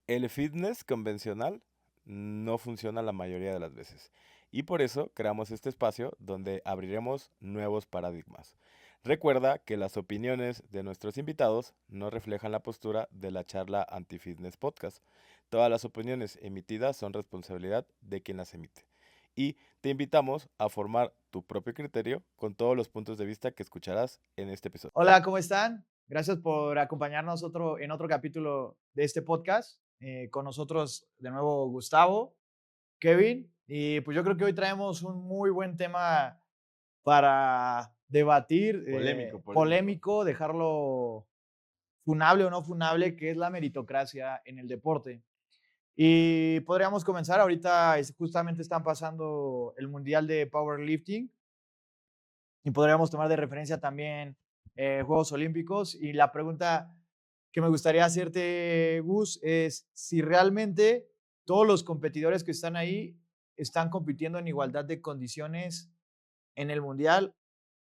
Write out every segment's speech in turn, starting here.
El fitness convencional no funciona la mayoría de las veces y por eso creamos este espacio donde abriremos nuevos paradigmas. Recuerda que las opiniones de nuestros invitados no reflejan la postura de la charla Anti-Fitness Podcast. Todas las opiniones emitidas son responsabilidad de quien las emite. Y te invitamos a formar tu propio criterio con todos los puntos de vista que escucharás en este episodio. Hola, ¿cómo están? Gracias por acompañarnos en otro capítulo de este podcast. Con nosotros de nuevo Gustavo, Kevin, y pues yo creo que hoy traemos un muy buen tema para debatir, Polémico, polémico. polémico, dejarlo funable o no funable, que es la meritocracia en el deporte. Y podríamos comenzar, ahorita justamente están pasando el Mundial de Powerlifting y podríamos tomar de referencia también Juegos Olímpicos. Y la pregunta que me gustaría hacerte, Gus, es si realmente todos los competidores que están ahí están compitiendo en igualdad de condiciones en el Mundial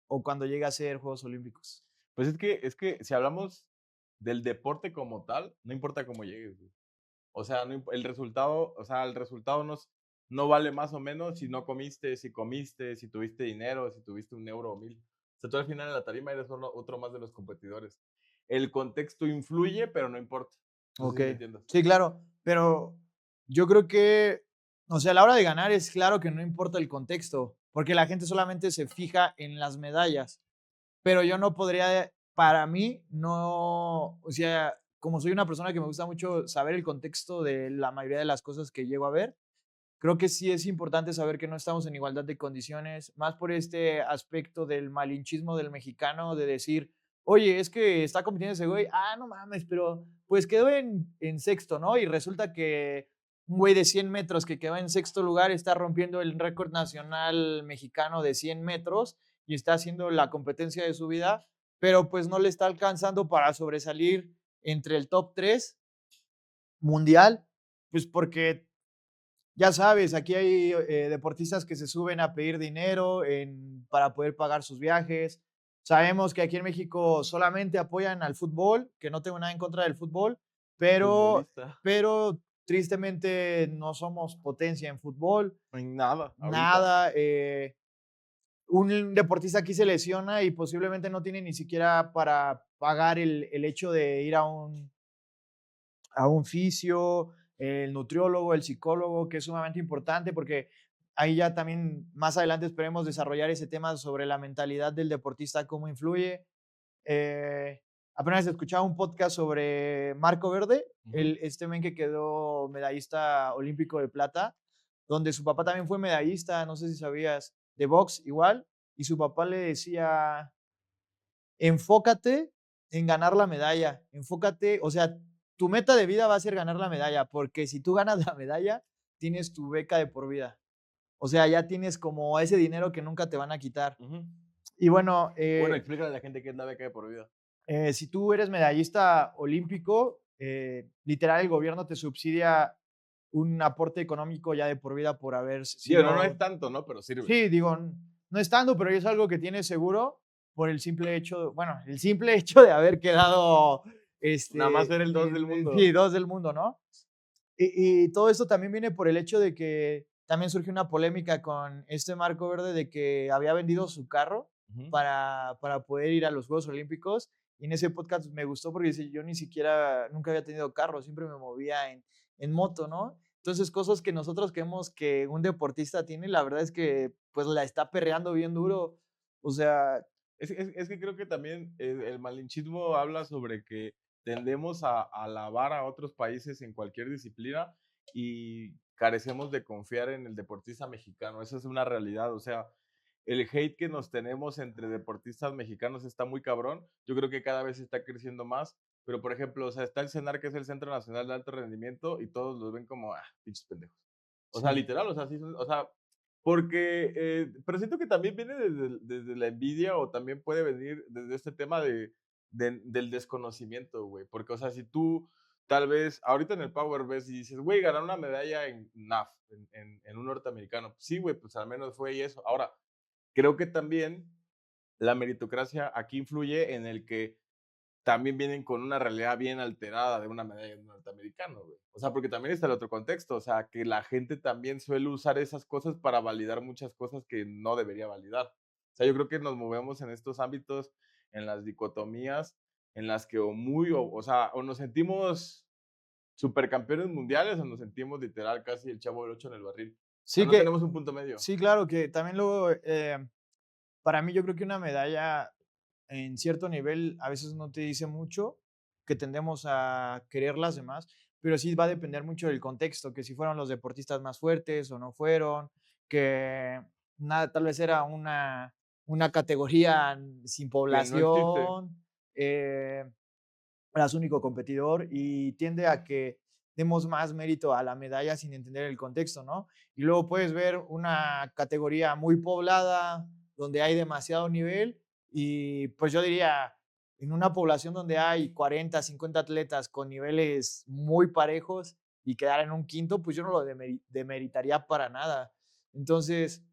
o cuando llegue a ser Juegos Olímpicos. Pues es que si hablamos del deporte como tal, no importa cómo llegues, güey. O sea, el resultado no vale más o menos si no comiste, si tuviste dinero, si tuviste 1 euro o 1000. O sea, tú al final en la tarima eres otro más de los competidores. El contexto influye, pero no importa. No sé Ok, si me entiendas. sí, claro, pero yo creo que, o sea, a la hora de ganar es claro que no importa el contexto, porque la gente solamente se fija en las medallas. Pero yo no podría, para mí, no, o sea, como soy una persona que me gusta mucho saber el contexto de la mayoría de las cosas que llego a ver, creo que sí es importante saber que no estamos en igualdad de condiciones, más por este aspecto del malinchismo del mexicano, de decir, oye, es que está compitiendo ese güey, ah, no mames, pero pues quedó en sexto, ¿no? Y resulta que un güey de 100 metros que quedó en sexto lugar está rompiendo el récord nacional mexicano de 100 metros y está haciendo la competencia de su vida, pero pues no le está alcanzando para sobresalir entre el top 3 mundial, pues porque ya sabes, aquí hay deportistas que se suben a pedir dinero para poder pagar sus viajes. Sabemos que aquí en México solamente apoyan al fútbol, que no tengo nada en contra del fútbol, pero, Futbolista. pero tristemente no somos potencia en fútbol, No hay nada ahorita. nada. Un deportista aquí se lesiona y posiblemente no tiene ni siquiera para pagar el hecho de ir a un fisio, el nutriólogo, el psicólogo, que es sumamente importante porque ahí ya también más adelante esperemos desarrollar ese tema sobre la mentalidad del deportista, cómo influye. Eh, Apenas escuchaba un podcast sobre Marco Verde, Ujú. este men que quedó medallista olímpico de plata, donde su papá también fue medallista, no sé si sabías, de box igual, y su papá le decía, enfócate en ganar la medalla, enfócate, o sea, tu meta de vida va a ser ganar la medalla, porque si tú ganas la medalla, tienes tu beca de por vida. O sea, ya tienes como ese dinero que nunca te van a quitar. Ujú. Y bueno, Bueno, explícale a la gente qué es la beca de por vida. si tú eres medallista olímpico, literal el gobierno te subsidia un aporte económico ya de por vida por haber Digo, no es sido, tanto, ¿no? Pero sirve. sí, digo, no es tanto, pero es algo que tienes seguro por el simple hecho, bueno, el simple hecho de haber quedado, Nada más ser el 2 del sí, mundo. dos del mundo, ¿no? Y todo esto también viene por el hecho de que también surgió una polémica con este Marco Verde de que había vendido su carro Ujú. para poder ir a los Juegos Olímpicos. Y en ese podcast me gustó porque dice, yo ni siquiera, nunca había tenido carro, siempre me movía en moto, ¿no? Entonces, cosas que nosotros creemos que un deportista tiene, la verdad es que pues la está perreando bien duro. O sea, Es que creo que también el malinchismo habla sobre que tendemos a alabar a otros países en cualquier disciplina y carecemos de confiar en el deportista mexicano. Esa es una realidad. O sea, el hate que nos tenemos entre deportistas mexicanos está muy cabrón. Yo creo que cada vez está creciendo más. Pero, por ejemplo, o sea, está el CENAR, que es el Centro Nacional de Alto Rendimiento, y todos los ven como, pinches pendejos. O sea, sí, literal, o sea, sí, o sea, porque, pero siento que también viene desde la envidia o también puede venir desde este tema del desconocimiento, güey. Porque, o sea, si tú tal vez ahorita en el Power ves y dices, güey, ganar una medalla en NAF, en un norteamericano. Pues sí, güey, pues al menos fue y eso. Ahora, creo que también la meritocracia aquí influye en el que también vienen con una realidad bien alterada de una medalla de un norteamericano, güey. O sea, porque también está el otro contexto, o sea, que la gente también suele usar esas cosas para validar muchas cosas que no debería validar. O sea, yo creo que nos movemos en estos ámbitos, en las dicotomías, en las que o sea, o nos sentimos supercampeones mundiales o nos sentimos literal casi el Chavo del Ocho en el barril. O sea, Sí no que tenemos un punto medio. sí, claro, que también luego, para mí yo creo que una medalla en cierto nivel a veces no te dice mucho, que tendemos a querer las demás, pero sí va a depender mucho del contexto, que si fueron los deportistas más fuertes o no fueron, que nada, tal vez era una categoría sin Que no existe. población, eras único competidor y tiende a que demos más mérito a la medalla sin entender el contexto, ¿no? Y luego puedes ver una categoría muy poblada, donde hay demasiado nivel y pues yo diría, en una población donde hay 40, 50 atletas con niveles muy parejos y quedar en un quinto, pues yo no lo demeritaría para nada. Entonces,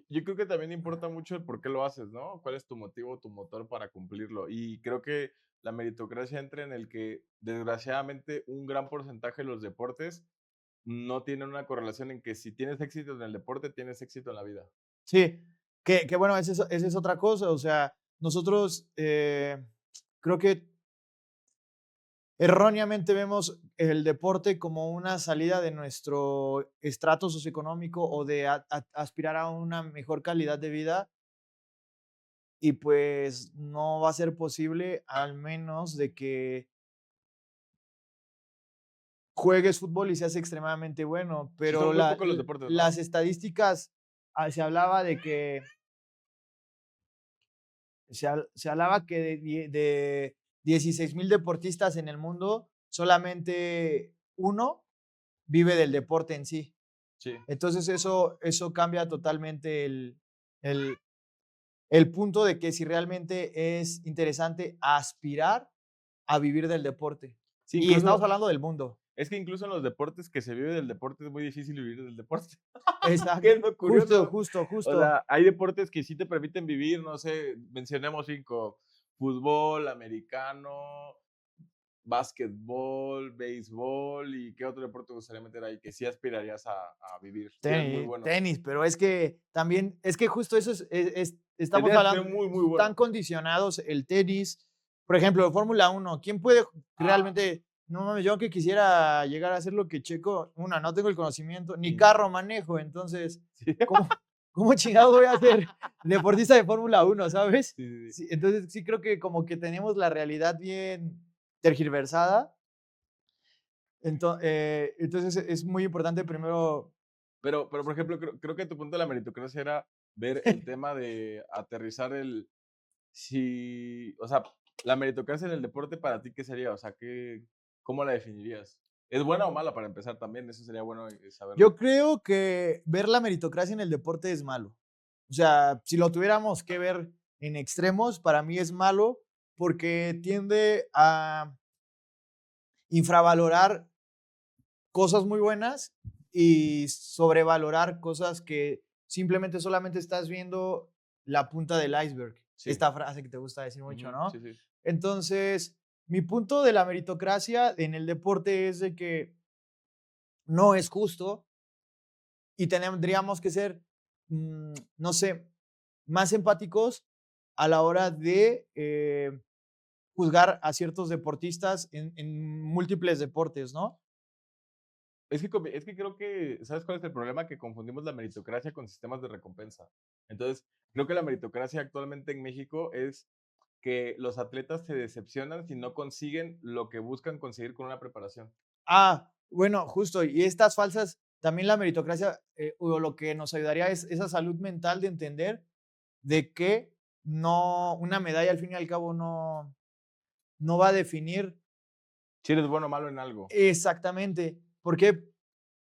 Yo creo que también importa mucho el por qué lo haces, ¿no? ¿Cuál es tu motivo, tu motor para cumplirlo? Y creo que la meritocracia entra en el que, desgraciadamente, un gran porcentaje de los deportes no tienen una correlación en que si tienes éxito en el deporte, tienes éxito en la vida. sí, que bueno, esa es otra cosa, o sea, nosotros creo que erróneamente vemos el deporte como una salida de nuestro estrato socioeconómico o de aspirar a una mejor calidad de vida y pues no va a ser posible al menos de que juegues fútbol y seas extremadamente bueno, Sí, pero son muy pocos los deportes, ¿no? las estadísticas, se hablaba de que se hablaba que de 16,000 deportistas en el mundo, solamente uno vive del deporte en sí. Sí. Entonces eso cambia totalmente el, el punto de que si realmente es interesante aspirar a vivir del deporte. Sí, Y estamos incluso, hablando del mundo. es que incluso en los deportes que se vive del deporte es muy difícil vivir del deporte. ¿Qué Exacto. es lo Justo, curioso? justo, O justo. sea, hay deportes que sí te permiten vivir, no sé, mencionemos 5: fútbol, americano, básquetbol, béisbol, ¿y qué otro deporte te gustaría meter ahí que sí aspirarías a vivir si eres muy Tenis, bueno? tenis, pero es que también, es que justo eso estamos Tendrías que ser hablando, muy, muy están bueno. condicionados el tenis, por ejemplo, Fórmula 1, ¿quién puede Ah, realmente? No mames, yo que quisiera llegar a hacer lo que Checo, una, no tengo el conocimiento, ni y carro manejo, entonces, sí. ¿cómo, cómo chingado voy a ser deportista de Fórmula 1, sabes? Sí, sí, sí. Sí, entonces sí creo que como que tenemos la realidad bien tergiversada, entonces es muy importante primero. Pero, por ejemplo, creo que tu punto de la meritocracia era ver el tema de aterrizar el si, o sea, la meritocracia en el deporte para ti, ¿qué sería? O sea, ¿cómo la definirías? ¿Es buena o mala para empezar también? Eso sería bueno saberlo. Yo creo que ver la meritocracia en el deporte es malo. O sea, si lo tuviéramos que ver en extremos, para mí es malo porque tiende a infravalorar cosas muy buenas y sobrevalorar cosas que simplemente solamente estás viendo la punta del iceberg. Sí. Esta frase que te gusta decir mucho, Ujú, ¿no? sí, sí. Entonces, mi punto de la meritocracia en el deporte es de que no es justo y tendríamos que ser, no sé, más empáticos a la hora de juzgar a ciertos deportistas en múltiples deportes, ¿no? Es que creo que, ¿sabes cuál es el problema? Que confundimos la meritocracia con sistemas de recompensa. Entonces, creo que la meritocracia actualmente en México es que los atletas se decepcionan si no consiguen lo que buscan conseguir con una preparación. Bueno, justo, y estas falsas, también la meritocracia, o lo que nos ayudaría es esa salud mental de entender de que no, una medalla al fin y al cabo no va a definir Si eres bueno o malo en algo. exactamente, porque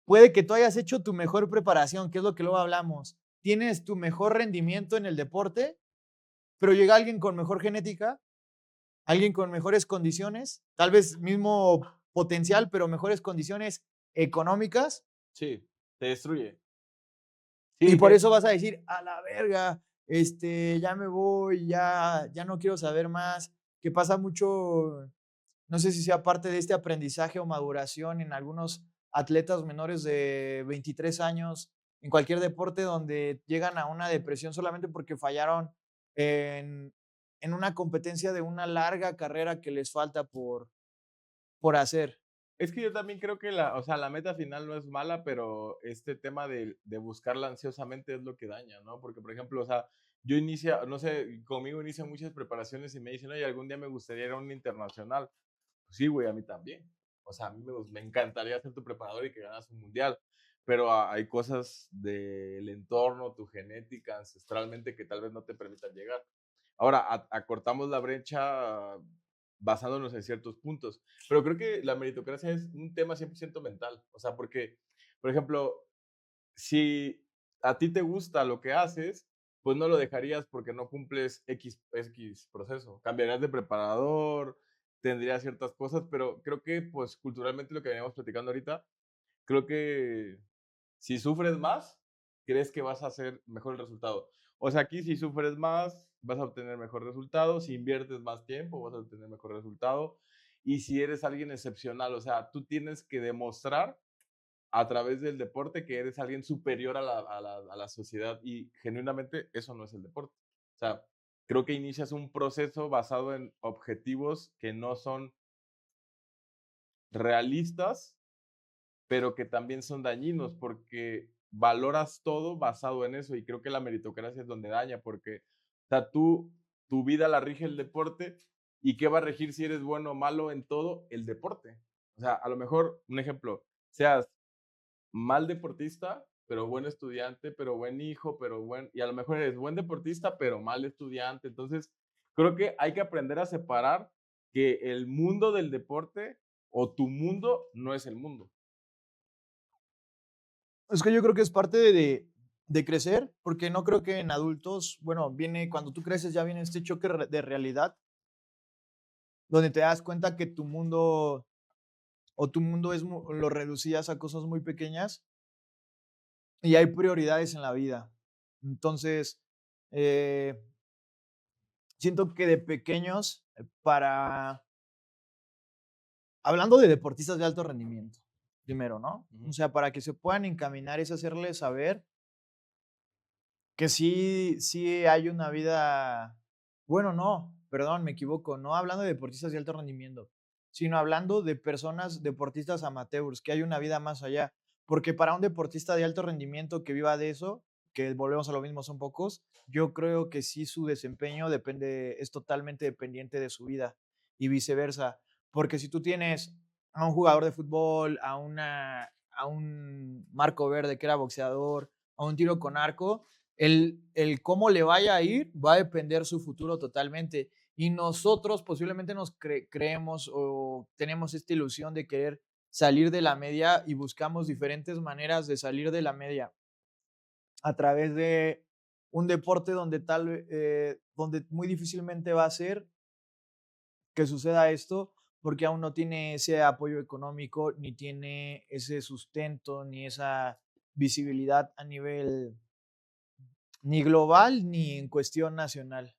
puede que tú hayas hecho tu mejor preparación, que es lo que luego hablamos. Tienes tu mejor rendimiento en el deporte, pero llega alguien con mejor genética, alguien con mejores condiciones, tal vez mismo potencial, pero mejores condiciones económicas, Sí, te destruye. y Sí, por eso vas a decir, a la verga, ya me voy, ya no quiero saber más. que pasa mucho, no sé si sea parte de este aprendizaje o maduración en algunos atletas menores de 23 años, en cualquier deporte, donde llegan a una depresión solamente porque fallaron en, en una competencia de una larga carrera que les falta por hacer. Es que yo también creo que o sea, la meta final no es mala, pero este tema de buscarla ansiosamente es lo que daña, ¿no? Porque, por ejemplo, o sea, yo inicia, no sé, conmigo inician muchas preparaciones y me dicen, oye, algún día me gustaría ir a un internacional. Pues sí, güey, a mí también. O sea, a mí me encantaría ser tu preparador y que ganas un mundial, pero hay cosas del entorno, tu genética, ancestralmente, que tal vez no te permitan llegar. Ahora, acortamos la brecha basándonos en ciertos puntos, pero creo que la meritocracia es un tema 100% mental, o sea, porque, por ejemplo, si a ti te gusta lo que haces, pues no lo dejarías porque no cumples X proceso. Cambiarías de preparador, tendrías ciertas cosas, pero creo que, pues, culturalmente lo que veníamos platicando ahorita, creo que si sufres más, crees que vas a hacer mejor el resultado. O sea, aquí si sufres más, vas a obtener mejor resultado. Si inviertes más tiempo, vas a obtener mejor resultado. Y si eres alguien excepcional, o sea, tú tienes que demostrar a través del deporte que eres alguien superior a la sociedad y genuinamente eso no es el deporte. O sea, creo que inicias un proceso basado en objetivos que no son realistas, pero que también son dañinos porque valoras todo basado en eso y creo que la meritocracia es donde daña porque, o sea, tu vida la rige el deporte y qué va a regir si eres bueno o malo en todo el deporte. O sea, a lo mejor, un ejemplo, seas mal deportista, pero buen estudiante, pero buen hijo, pero buen, y a lo mejor eres buen deportista, pero mal estudiante. Entonces, creo que hay que aprender a separar que el mundo del deporte o tu mundo no es el mundo. Es que yo creo que es parte de crecer, porque no creo que en adultos, bueno, viene cuando tú creces ya viene este choque de realidad, donde te das cuenta que tu mundo o tu mundo lo reducías a cosas muy pequeñas y hay prioridades en la vida. Entonces, eh, siento que de pequeños, hablando de deportistas de alto rendimiento, primero, ¿no? O Ujú. sea, para que se puedan encaminar es hacerles saber que sí hay una vida, bueno, no, perdón, me equivoco, no hablando de deportistas de alto rendimiento, sino hablando de personas, deportistas amateurs, que hay una vida más allá. Porque para un deportista de alto rendimiento que viva de eso, que volvemos a lo mismo, son pocos, yo creo que sí su desempeño es totalmente dependiente de su vida y viceversa. Porque si tú tienes a un jugador de fútbol, a un Marco Verde que era boxeador, a un tiro con arco, el cómo le vaya a ir va a depender su futuro totalmente. Y nosotros posiblemente nos creemos o tenemos esta ilusión de querer salir de la media y buscamos diferentes maneras de salir de la media a través de un deporte donde donde muy difícilmente va a ser que suceda esto porque aún no tiene ese apoyo económico, ni tiene ese sustento, ni esa visibilidad a nivel ni global ni en cuestión nacional.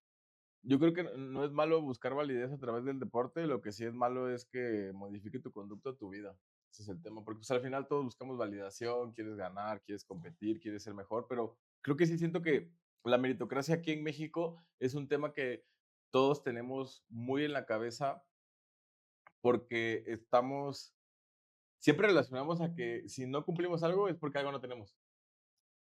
Yo creo que no es malo buscar validez a través del deporte, lo que sí es malo es que modifique tu conducta o tu vida. Ese es el tema, porque pues, al final todos buscamos validación, quieres ganar, quieres competir, quieres ser mejor, pero creo que sí siento que la meritocracia aquí en México es un tema que todos tenemos muy en la cabeza porque siempre relacionamos a que si no cumplimos algo es porque algo no tenemos.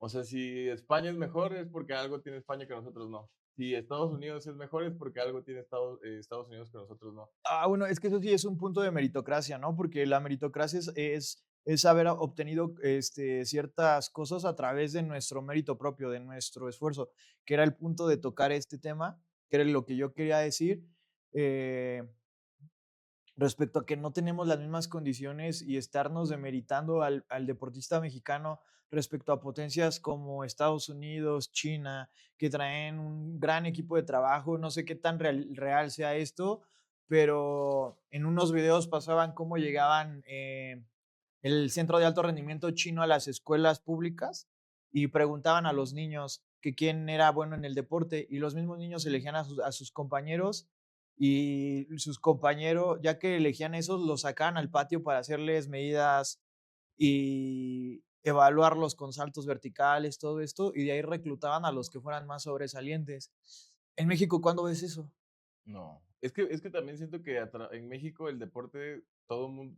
O sea, si España es mejor es porque algo tiene España que nosotros no. Si Estados Unidos es mejor es porque algo tiene Estados Unidos que nosotros no. Bueno, es que eso sí es un punto de meritocracia, ¿no? Porque la meritocracia es haber obtenido ciertas cosas a través de nuestro mérito propio, de nuestro esfuerzo, que era el punto de tocar este tema, que era lo que yo quería decir. eh, Respecto a que no tenemos las mismas condiciones y estarnos demeritando al deportista mexicano respecto a potencias como Estados Unidos, China, que traen un gran equipo de trabajo. No sé qué tan real sea esto, pero en unos videos pasaban cómo llegaban el centro de alto rendimiento chino a las escuelas públicas y preguntaban a los niños que quién era bueno en el deporte y los mismos niños elegían a sus compañeros y sus compañeros, ya que elegían esos, los sacaban al patio para hacerles medidas y evaluarlos con saltos verticales, todo esto, y de ahí reclutaban a los que fueran más sobresalientes. En México, ¿cuándo ves eso? No, es que también siento que en México el deporte, todo el mundo,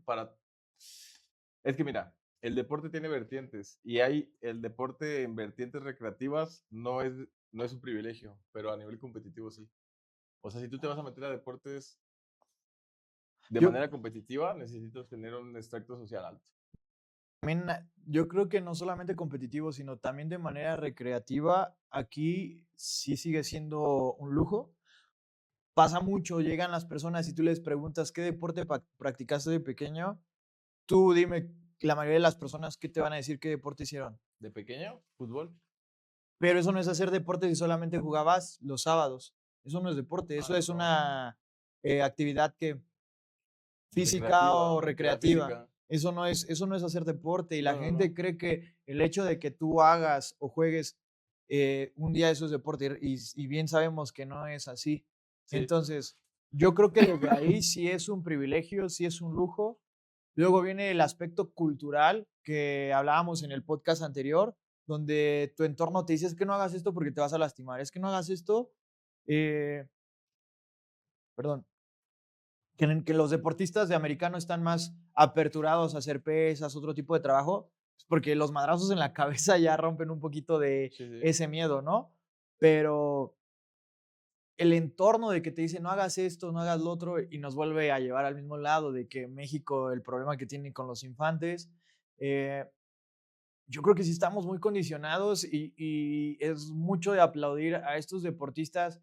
es que mira, el deporte tiene vertientes y hay el deporte en vertientes recreativas no es un privilegio, pero a nivel competitivo sí. O sea, si tú te vas a meter a deportes de Yo manera competitiva, necesitas tener un extracto social alto. también, yo creo que no solamente competitivo, sino también de manera recreativa, aquí sí sigue siendo un lujo. Pasa mucho, llegan las personas y tú les preguntas: "¿Qué deporte practicaste de pequeño?". Tú dime, la mayoría de las personas, ¿qué te van a decir qué deporte hicieron? De pequeño, fútbol. Pero eso no es hacer deporte si solamente jugabas los sábados. Eso no es deporte, Ah, eso no, es no. una, actividad que física Recreativa, o actividad recreativa. física. Eso no es hacer deporte, y la No, no, gente no. cree que el hecho de que tú hagas o juegues, un día eso es deporte, y bien sabemos que no es así. Sí, Entonces, yo creo que desde ahí sí es un privilegio, sí es un lujo. Luego viene el aspecto cultural que hablábamos en el podcast anterior, donde tu entorno te dice: "Es que no hagas esto porque te vas a lastimar, es que no hagas esto", eh, perdón, que los deportistas de americano están más aperturados a hacer pesas, otro tipo de trabajo, pues, porque los madrazos en la cabeza ya rompen un poquito de sí, sí. ese miedo, ¿no? Pero el entorno de que te dice: "No hagas esto, no hagas lo otro", y nos vuelve a llevar al mismo lado de que México, el problema que tiene con los infantes, eh, yo creo que sí estamos muy condicionados, y es mucho de aplaudir a estos deportistas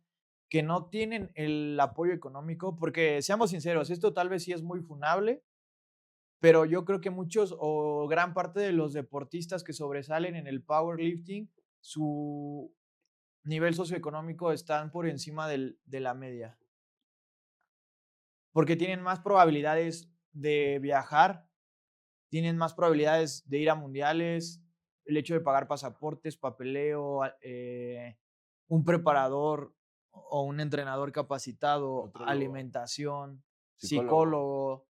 que no tienen el apoyo económico, porque seamos sinceros, esto tal vez sí es muy funable, pero yo creo que muchos o gran parte de los deportistas que sobresalen en el powerlifting, su nivel socioeconómico están por encima de la media, porque tienen más probabilidades de viajar, tienen más probabilidades de ir a mundiales, el hecho de pagar pasaportes, papeleo, un preparador o un entrenador capacitado, Nutrólogo, alimentación, psicólogo, psicólogo,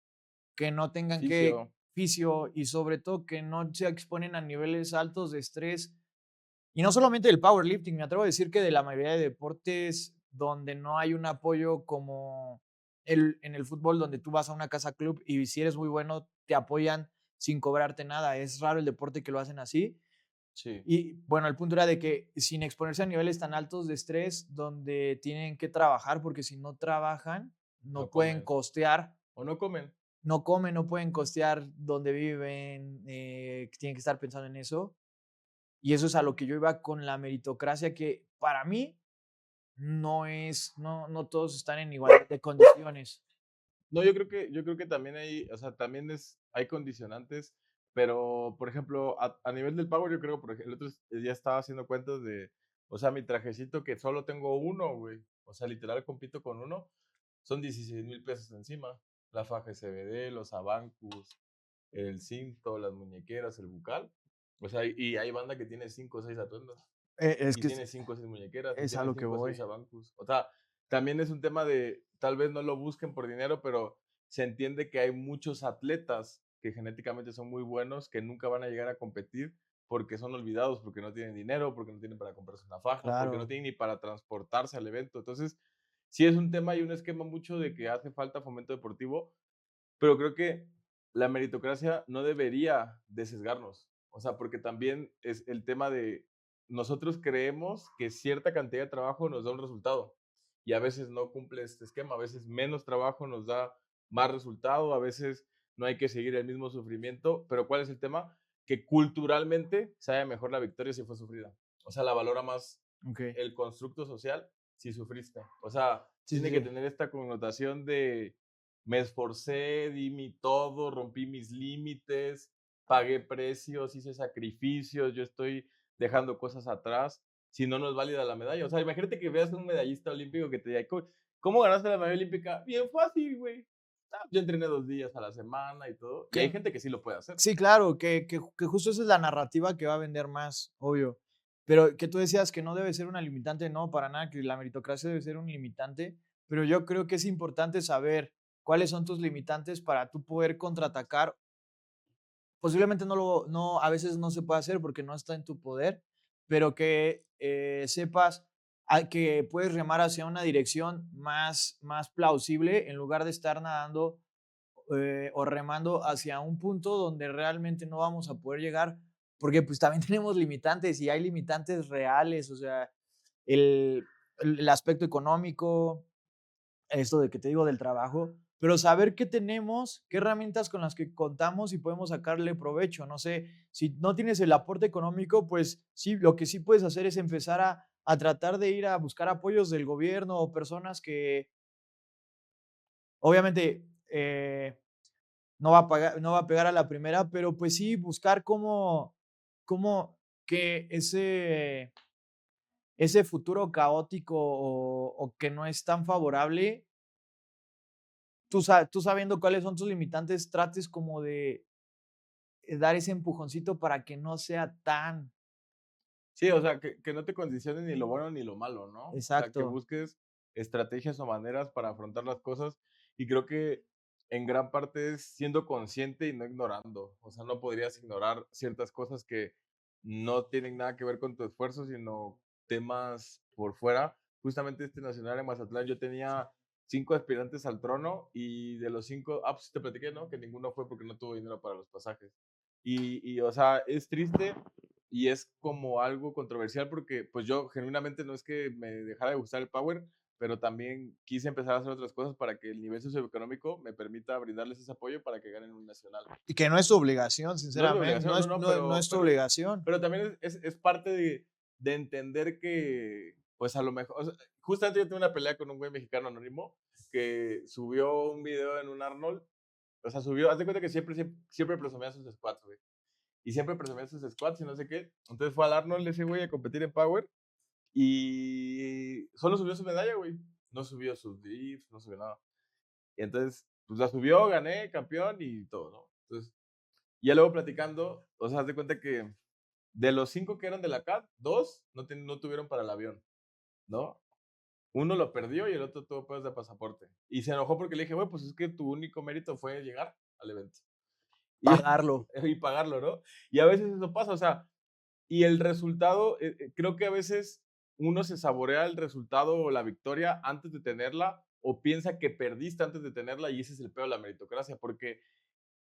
que no tengan que fisio. fisio, y sobre todo que no se exponen a niveles altos de estrés. Y no solamente del powerlifting, me atrevo a decir que de la mayoría de deportes donde no hay un apoyo como en el fútbol, donde tú vas a una casa club y si eres muy bueno, te apoyan sin cobrarte nada. Es raro el deporte que lo hacen así. Sí, Y bueno, el punto era de que sin exponerse a niveles tan altos de estrés, donde tienen que trabajar, porque si no trabajan, no no pueden comen. costear, O no comen. no comen, no pueden costear donde viven, tienen que estar pensando en eso. Y eso es a lo que yo iba con la meritocracia, que para mí no todos están en igualdad de condiciones. No, yo creo que también hay, o sea, también hay condicionantes, pero, por ejemplo, a nivel del power, yo creo, por ejemplo, el otro día estaba haciendo cuentas de, o sea, mi trajecito que solo tengo uno, güey. O sea, literal compito con uno, son 16,000 pesos encima. La faja CBD, los abancus, el cinto, las muñequeras, el bucal. O sea, y hay banda que tiene 5 o 6 atuendos. Es Y que tiene 5 o 6 muñequeras, y es a tiene lo que 5 o 6 voy. abancus. O sea, también es un tema de, tal vez no lo busquen por dinero, pero se entiende que hay muchos atletas que genéticamente son muy buenos, que nunca van a llegar a competir porque son olvidados, porque no tienen dinero, porque no tienen para comprarse una faja, porque no Claro. tienen ni para transportarse al evento. Entonces, sí es un tema y un esquema mucho de que hace falta fomento deportivo, pero creo que la meritocracia no debería de sesgarnos. O sea, porque también es el tema de nosotros creemos que cierta cantidad de trabajo nos da un resultado y a veces no cumple este esquema, a veces menos trabajo nos da más resultado, a veces no hay que seguir el mismo sufrimiento, pero ¿cuál es el tema? Que culturalmente sabe mejor la victoria si fue sufrida. O sea, la valora más Okey. el constructo social si sufriste. O sea, Sí, sí, tiene que sí. tener esta connotación de me esforcé, di mi todo, rompí mis límites, pagué precios, hice sacrificios, yo estoy dejando cosas atrás, si no, no es válida la medalla. O sea, imagínate que veas un medallista olímpico que te diga, ¿cómo ganaste la medalla olímpica? Bien fácil, güey. Yo entrené 2 días a la semana y todo. Y Que hay gente que sí lo puede hacer. sí, claro, que justo esa es la narrativa que va a vender más, obvio. Pero que tú decías que no debe ser una limitante, no, para nada, que la meritocracia debe ser un limitante, pero yo creo que es importante saber cuáles son tus limitantes para tú poder contraatacar. Posiblemente no, a veces no se puede hacer porque no está en tu poder, pero que sepas que puedes remar hacia una dirección más plausible en lugar de estar nadando o remando hacia un punto donde realmente no vamos a poder llegar, porque pues también tenemos limitantes y hay limitantes reales, o sea, el, el aspecto económico, esto de que te digo del trabajo, pero saber qué tenemos, qué herramientas con las que contamos y podemos sacarle provecho. No sé, si no tienes el aporte económico, pues sí, lo que sí puedes hacer es empezar a tratar de ir a buscar apoyos del gobierno o personas que obviamente no va a pegar a la primera, pero pues sí buscar cómo que ese futuro caótico o que no es tan favorable, tú sabiendo cuáles son tus limitantes, trates como de dar ese empujoncito para que no sea tan Sí, o sea, que no te condicione ni lo bueno ni lo malo, ¿no? O sea, que exacto. busques estrategias o maneras para afrontar las cosas, y creo que en gran parte es siendo consciente y no ignorando. O sea, no podrías ignorar ciertas cosas que no tienen nada que ver con tu esfuerzo, sino temas por fuera. Justamente este nacional en Mazatlán, yo tenía 5 aspirantes al trono y de los 5, pues te platiqué, ¿no? Que ninguno fue porque no tuvo dinero para los pasajes. O sea, es triste y es como algo controversial porque pues yo genuinamente no es que me dejara de gustar el Power, pero también quise empezar a hacer otras cosas para que el nivel socioeconómico me permita brindarles ese apoyo para que ganen un nacional. Y que no es tu obligación, No es mi sinceramente, obligación, no, no, no es tu obligación. pero también es parte de entender que, pues a lo mejor, o sea, justamente yo tuve una pelea con un güey mexicano anónimo que subió un video en un Arnold, o sea, subió, haz de cuenta que siempre presumía sus squats, güey. Y siempre presumía sus squats y no sé qué. Entonces fue al Arnold ese güey a competir en Power y solo subió su medalla, güey. No subió sus dips, no subió nada. Y entonces, pues la subió, gané, campeón y todo, ¿no? Entonces, y ya luego platicando, o sea, haz de cuenta que de los 5 que eran de la CAT, 2 no tuvieron para el avión, ¿no? Uno lo perdió y el otro tuvo pedos de pasaporte. Y se enojó porque le dije, güey, pues es que tu único mérito fue llegar al evento. Y, Pagarlo. y pagarlo, ¿no? Y a veces eso pasa, o sea, y el resultado, creo que a veces uno se saborea el resultado o la victoria antes de tenerla o piensa que perdiste antes de tenerla y ese es el peor de la meritocracia, porque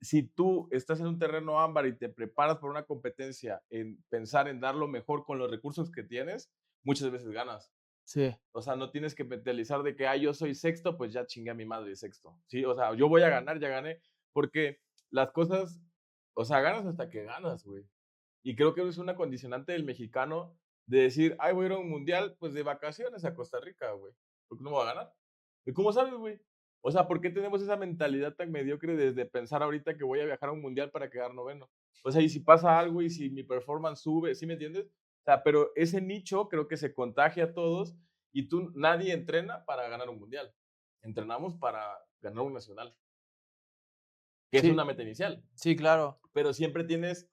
si tú estás en un terreno ámbar y te preparas por una competencia en pensar en dar lo mejor con los recursos que tienes, muchas veces ganas. Sí. O sea, no tienes que mentalizar de que, yo soy sexto, pues ya chingué a mi madre sexto. Sí, o sea, yo voy a ganar, ya gané, porque las cosas, o sea, ganas hasta que ganas, güey. Y creo que es una condicionante del mexicano de decir, ay, voy a ir a un mundial, pues de vacaciones a Costa Rica, güey. ¿Por qué no me voy a ganar? ¿Y cómo sabes, güey? O sea, ¿por qué tenemos esa mentalidad tan mediocre desde pensar ahorita que voy a viajar a un mundial para quedar noveno? O sea, y si pasa algo y si mi performance sube, ¿sí me entiendes? O sea, pero ese nicho creo que se contagia a todos y nadie entrena para ganar un mundial. Entrenamos para ganar un nacional, que es una Sí, meta inicial, sí, claro. pero siempre tienes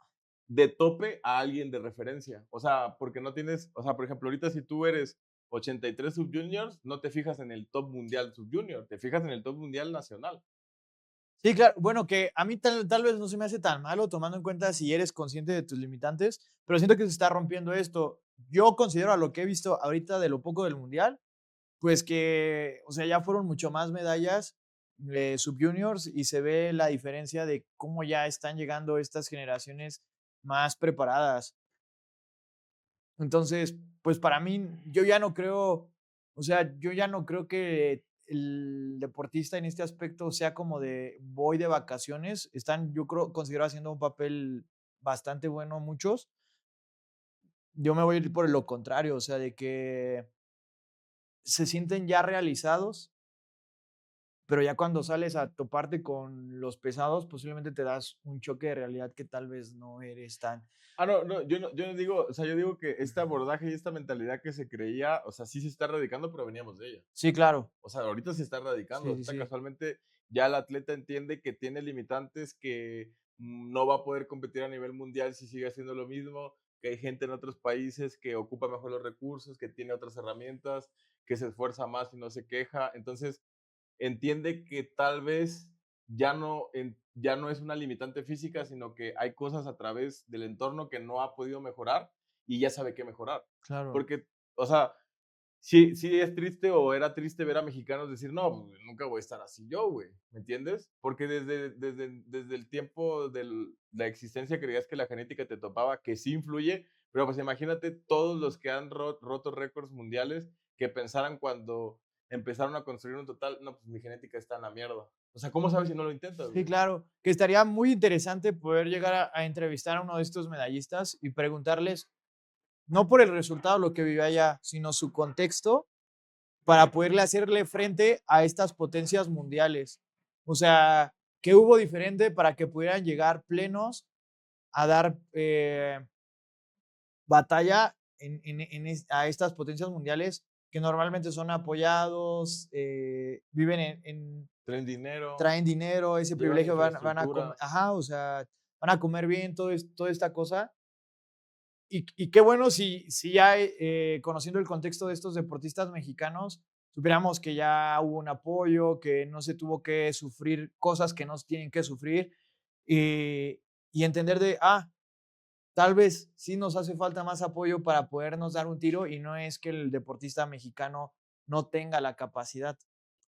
de tope a alguien de referencia. O sea, porque no tienes, o sea, por ejemplo, ahorita si tú eres 83 subjuniors, no te fijas en el top mundial subjunior, te fijas en el top mundial nacional. Sí, claro. Bueno, que a mí tal vez no se me hace tan malo tomando en cuenta si eres consciente de tus limitantes, pero siento que se está rompiendo esto. Yo considero a lo que he visto ahorita de lo poco del mundial, pues que, o sea, ya fueron mucho más medallas subjuniors y se ve la diferencia de cómo ya están llegando estas generaciones más preparadas. Entonces, pues para mí, yo ya no creo, o sea, yo ya no creo que el deportista en este aspecto sea como de voy de vacaciones. Están, yo creo, considero haciendo un papel bastante bueno muchos. Yo me voy a ir por lo contrario, o sea, de que se sienten ya realizados, pero ya cuando sales a toparte con los pesados, posiblemente te das un choque de realidad que tal vez no eres tan. Yo no digo, o sea, yo digo que este abordaje y esta mentalidad que se creía, o sea, sí se está erradicando, pero veníamos de ella. Sí, claro. O sea, ahorita se está erradicando. Sí, sí, Ahorita sí. casualmente ya el atleta entiende que tiene limitantes, que no va a poder competir a nivel mundial si sigue haciendo lo mismo. que hay gente en otros países que ocupa mejor los recursos, que tiene otras herramientas, que se esfuerza más y no se queja. Entonces, entiende que tal vez ya no es una limitante física, sino que hay cosas a través del entorno que no ha podido mejorar y ya sabe qué mejorar. Claro. Porque, o sea, sí, sí es triste o era triste ver a mexicanos decir, no, pues, nunca voy a estar así yo, güey, ¿me entiendes? Porque desde el tiempo de la existencia creías que la genética te topaba, que sí influye, pero pues imagínate todos los que han roto récords mundiales que pensaran cuando empezaron a construir un total, no, pues mi genética está en la mierda. O sea, ¿cómo sabes si no lo intentas, Sí, güey? claro, que estaría muy interesante poder llegar a entrevistar a uno de estos medallistas y preguntarles, no por el resultado, lo que vive allá, sino su contexto para poderle hacerle frente a estas potencias mundiales. O sea, ¿qué hubo diferente para que pudieran llegar plenos a dar batalla a estas potencias mundiales que normalmente son apoyados, viven Traen dinero, traen dinero, ese llevan privilegio, van a comer, infraestructura. ajá, o sea, van a comer bien, toda esta cosa. Y qué bueno si ya conociendo el contexto de estos deportistas mexicanos, supiéramos que ya hubo un apoyo, que no se tuvo que sufrir cosas que no se tienen que sufrir eh, y entender de, tal vez sí nos hace falta más apoyo para podernos dar un tiro y no es que el deportista mexicano no tenga la capacidad.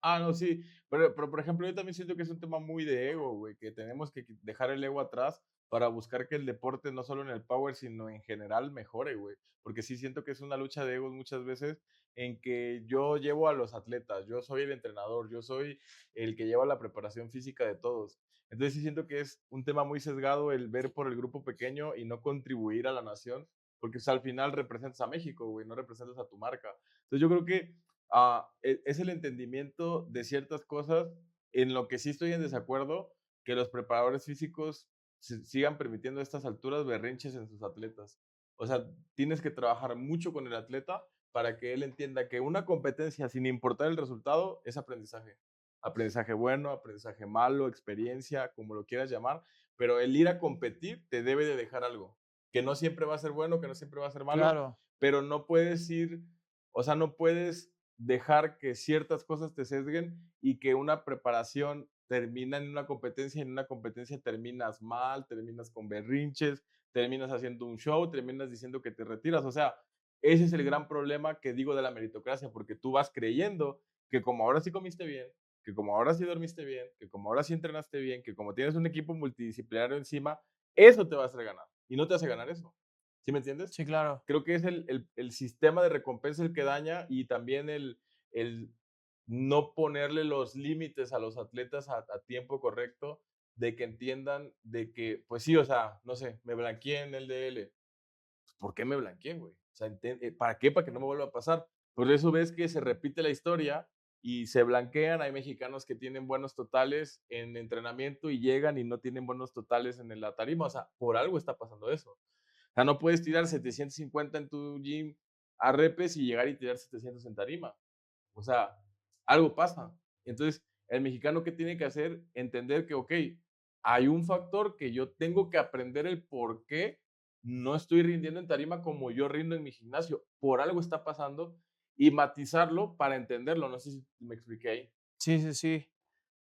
Ah, no, sí, pero, por ejemplo, yo también siento que es un tema muy de ego, güey, que tenemos que dejar el ego atrás para buscar que el deporte, no solo en el power, sino en general mejore, güey. Porque sí siento que es una lucha de egos muchas veces en que yo llevo a los atletas, yo soy el entrenador, yo soy el que lleva la preparación física de todos. Entonces sí siento que es un tema muy sesgado el ver por el grupo pequeño y no contribuir a la nación, porque o sea, al final representas a México, güey, no representas a tu marca. Entonces yo creo que es el entendimiento de ciertas cosas en lo que sí estoy en desacuerdo, que los preparadores físicos sigan permitiendo a estas alturas berrinches en sus atletas. O sea, tienes que trabajar mucho con el atleta para que él entienda que una competencia, sin importar el resultado, es aprendizaje. Aprendizaje bueno, aprendizaje malo, experiencia, como lo quieras llamar, pero el ir a competir te debe de dejar algo, que no siempre va a ser bueno, que no siempre va a ser malo, Claro, pero no puedes ir, o sea, no puedes dejar que ciertas cosas te sesguen y que una preparación termina en una competencia y en una competencia terminas mal, terminas con berrinches, terminas haciendo un show, terminas diciendo que te retiras. O sea, ese es el gran problema que digo de la meritocracia, porque tú vas creyendo que como ahora sí comiste bien, que como ahora sí dormiste bien, que como ahora sí entrenaste bien, que como tienes un equipo multidisciplinario encima, eso te va a hacer ganar. Y no te hace ganar eso. ¿Sí me entiendes? sí, claro. Creo que es el sistema de recompensa el que daña y también el no ponerle los límites a los atletas a tiempo correcto, de que entiendan de que, pues sí, o sea, no sé, me blanqueé en el DL. Pues, ¿por qué me blanqueé, güey? O sea, ¿para qué? Para que no me vuelva a pasar. Por eso ves que se repite la historia y se blanquean. Hay mexicanos que tienen buenos totales en entrenamiento y llegan y no tienen buenos totales en la tarima. O sea, por algo está pasando eso. O sea, no puedes tirar 750 en tu gym a repes y llegar y tirar 700 en tarima. O sea, algo pasa. Entonces, el mexicano, ¿qué tiene que hacer? Entender que, ok, hay un factor que yo tengo que aprender el por qué no estoy rindiendo en tarima como yo rindo en mi gimnasio. Por algo está pasando y matizarlo para entenderlo. No sé si me expliqué ahí. Sí, sí, sí.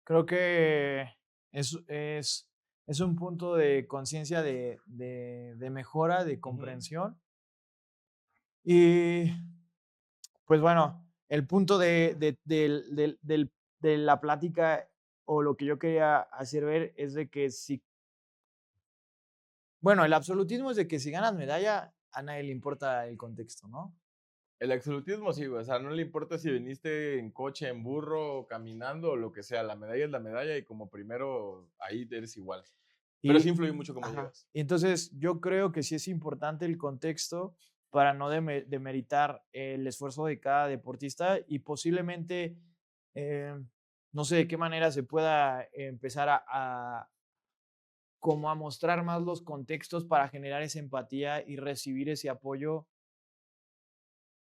Creo que es, es, es un punto de conciencia de mejora, de Ujú. comprensión. Y pues bueno, el punto de la plática o lo que yo quería hacer ver es de que si, bueno, el absolutismo es de que si ganas medalla, a nadie le importa el contexto, ¿no? El absolutismo sí, güey. O sea, no le importa si viniste en coche, en burro, caminando o lo que sea. La medalla es la medalla y como primero ahí eres igual. Pero sí Y, influye mucho cómo ajá. llegas. Y entonces yo creo que sí es importante el contexto para no demeritar el esfuerzo de cada deportista y posiblemente, eh, no sé de qué manera se pueda empezar como a mostrar más los contextos para generar esa empatía y recibir ese apoyo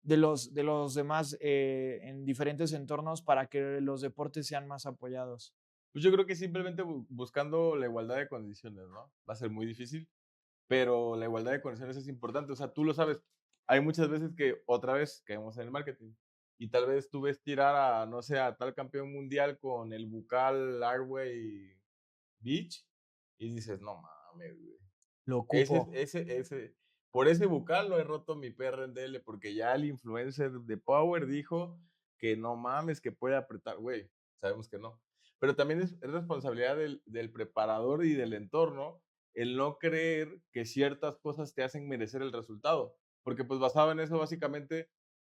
de los demás en diferentes entornos para que los deportes sean más apoyados. Pues yo creo que simplemente buscando la igualdad de condiciones, ¿no? Va a ser muy difícil, pero la igualdad de condiciones es importante. O sea, tú lo sabes. Hay muchas veces que otra vez caemos en el marketing y tal vez tú ves tirar a, no sé, a tal campeón mundial con el bucal Airway Beach y dices, no mames, güey. Lo Ese, ocupo. por ese bucal no he roto mi PRNDL porque ya el influencer de Power dijo que no mames, que puede apretar, güey. Sabemos que no. Pero también es responsabilidad del preparador y del entorno el no creer que ciertas cosas te hacen merecer el resultado. Porque pues basado en eso, básicamente,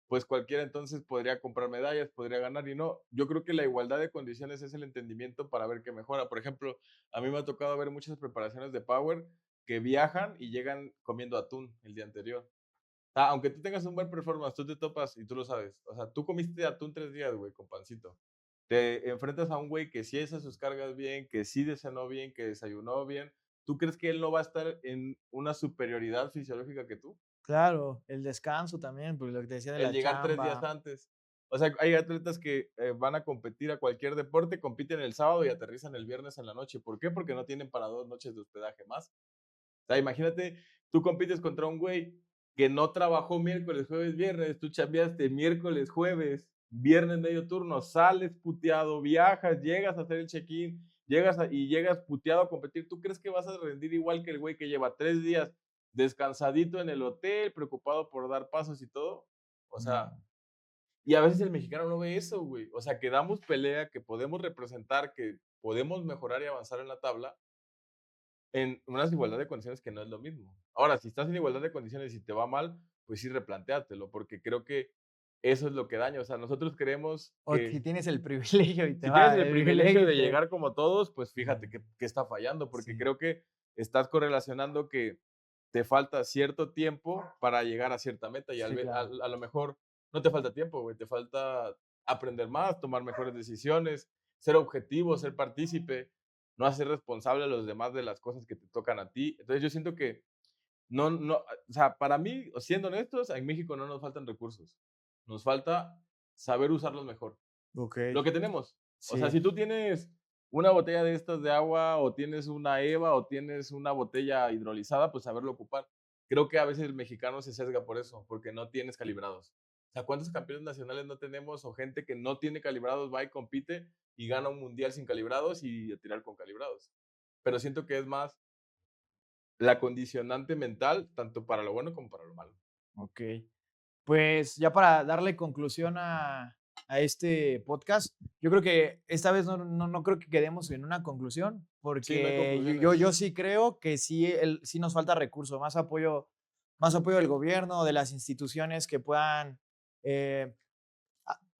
pues cualquiera entonces podría comprar medallas, podría ganar y no. Yo creo que la igualdad de condiciones es el entendimiento para ver qué mejora. Por ejemplo, a mí me ha tocado ver muchas preparaciones de Power que viajan y llegan comiendo atún el día anterior. O sea, aunque tú tengas un buen performance, tú te topas y tú lo sabes. O sea, tú comiste atún 3 días, güey, con pancito. Te enfrentas a un güey que sí hace sus cargas bien, que sí cenó bien, que desayunó bien. ¿Tú crees que él no va a estar en una superioridad fisiológica que tú? Claro, el descanso también, pues lo que te decía de El la llegar 3 días chamba. antes. O sea, hay atletas que van a competir a cualquier deporte, compiten el sábado y aterrizan el viernes en la noche. ¿Por qué? Porque no tienen para 2 noches de hospedaje más. O sea, imagínate, tú compites contra un güey que no trabajó miércoles, jueves, viernes, tú chambeaste miércoles, jueves, viernes medio turno, sales puteado, viajas, llegas a hacer el check-in, y llegas puteado a competir. ¿Tú crees que vas a rendir igual que el güey que lleva 3 días descansadito en el hotel, preocupado por dar pasos y todo? O sea, No. y a veces el mexicano no ve eso, güey. O sea, que damos pelea, que podemos representar, que podemos mejorar y avanzar en la tabla, en una igualdad de condiciones que no es lo mismo. Ahora, si estás en igualdad de condiciones y te va mal, pues sí, replantéatelo, porque creo que eso es lo que daña. O sea, nosotros creemos O si que tienes el privilegio y te si tienes va el el privilegio privilegio y de te llegar como todos, pues fíjate que está fallando, porque sí, creo que estás correlacionando que te falta cierto tiempo para llegar a cierta meta y sí, claro. a lo mejor no te falta tiempo, güey, te falta aprender más, tomar mejores decisiones, ser objetivo, ser partícipe, no hacer responsable a los demás de las cosas que te tocan a ti. Entonces yo siento que no, o sea, para mí, siendo honestos, en México no nos faltan recursos, nos falta saber usarlos mejor. Lo Okey, que tenemos. O sea, sí. si tú tienes una botella de estas de agua, o tienes una EVA, o tienes una botella hidrolizada, pues saberlo ocupar. Creo que a veces el mexicano se sesga por eso, porque no tienes calibrados. O sea, ¿cuántos campeones nacionales no tenemos o gente que no tiene calibrados va y compite y gana un mundial sin calibrados y a tirar con calibrados? Pero siento que es más la condicionante mental, tanto para lo bueno como para lo malo. Okey. Pues, ya para darle conclusión a este podcast, yo creo que esta vez no creo que quedemos en una conclusión, Sí, no hay porque yo conclusiones. sí creo que sí nos falta recurso, más apoyo del gobierno, de las instituciones que puedan, eh,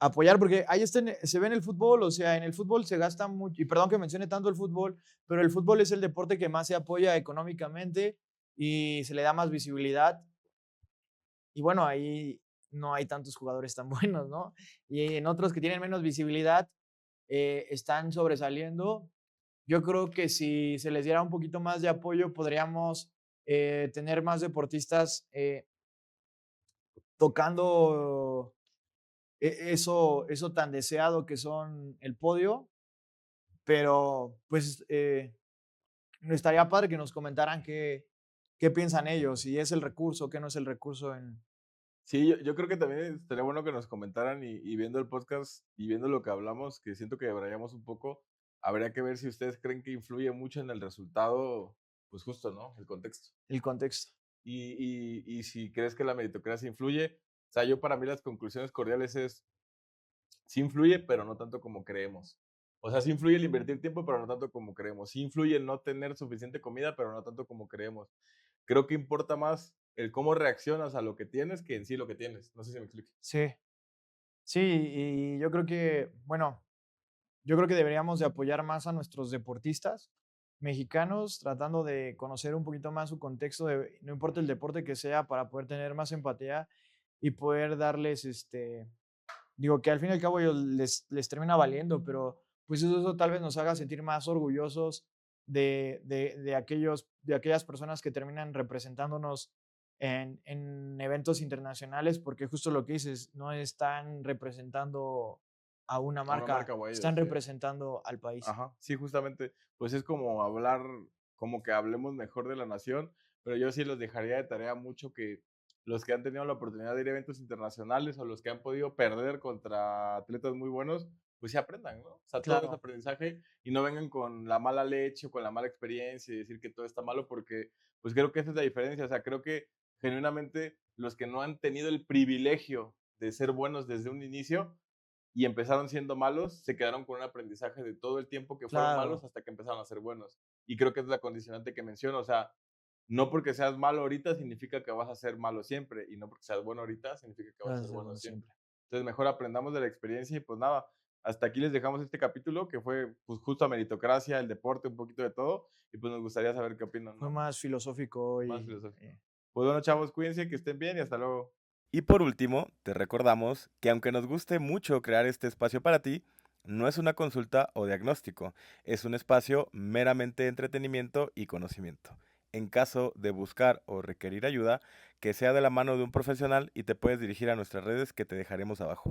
apoyar, porque ahí está se ve en el fútbol, o sea, en el fútbol se gasta mucho, y perdón que mencione tanto el fútbol, pero el fútbol es el deporte que más se apoya económicamente y se le da más visibilidad. Y bueno, ahí no hay tantos jugadores tan buenos, ¿no? Y en otros que tienen menos visibilidad, están sobresaliendo. Yo creo que si se les diera un poquito más de apoyo, podríamos tener más deportistas tocando eso tan deseado que son el podio, pero pues estaría padre que nos comentaran qué piensan ellos, si es el recurso, qué no es el recurso en... Sí, yo creo que también estaría bueno que nos comentaran y viendo el podcast y viendo lo que hablamos, que siento que debrayamos un poco, habría que ver si ustedes creen que influye mucho en el resultado, pues justo, ¿no? El contexto. el contexto. Y si crees que la meritocracia influye, o sea, yo para mí las conclusiones cordiales es, sí influye, pero no tanto como creemos. O sea, sí influye el invertir tiempo, pero no tanto como creemos. Sí influye el no tener suficiente comida, pero no tanto como creemos. Creo que importa más el cómo reaccionas a lo que tienes que en sí lo que tienes. No sé si me explico. Sí, sí, y yo creo que, bueno, yo creo que deberíamos de apoyar más a nuestros deportistas mexicanos, tratando de conocer un poquito más su contexto, no importa el deporte que sea, para poder tener más empatía y poder darles, digo que al fin y al cabo ellos les termina valiendo, pero pues eso tal vez nos haga sentir más orgullosos de aquellas personas que terminan representándonos en eventos internacionales, porque justo lo que dices, no están representando a una A una marca, marca o a están ellos, sí. representando al país. Ajá, sí, justamente, pues es como hablar como que hablemos mejor de la nación, pero yo sí los dejaría de tarea mucho que los que han tenido la oportunidad de ir a eventos internacionales o los que han podido perder contra atletas muy buenos, pues sí aprendan, ¿no? O sea, todo es Claro, aprendizaje y no vengan con la mala leche o con la mala experiencia y decir que todo está malo porque, pues creo que esa es la diferencia. O sea, creo que genuinamente los que no han tenido el privilegio de ser buenos desde un inicio y empezaron siendo malos, se quedaron con un aprendizaje de todo el tiempo que fueron claro. malos hasta que empezaron a ser buenos. Y creo que es la condicionante que menciono. O sea, no porque seas malo ahorita significa que vas a ser malo siempre, y no porque seas bueno ahorita significa que vas a ser Gracias, bueno bueno, siempre. siempre. Entonces, mejor aprendamos de la experiencia y pues nada, hasta aquí les dejamos este capítulo que fue pues justo a meritocracia, el deporte, un poquito de todo, y pues nos gustaría saber qué opinan, Fue ¿no? más filosófico Más y filosófico. Pues bueno, chavos, cuídense, que estén bien y hasta luego. Y por último, te recordamos que aunque nos guste mucho crear este espacio para ti, no es una consulta o diagnóstico, es un espacio meramente de entretenimiento y conocimiento. En caso de buscar o requerir ayuda, que sea de la mano de un profesional y te puedes dirigir a nuestras redes que te dejaremos abajo.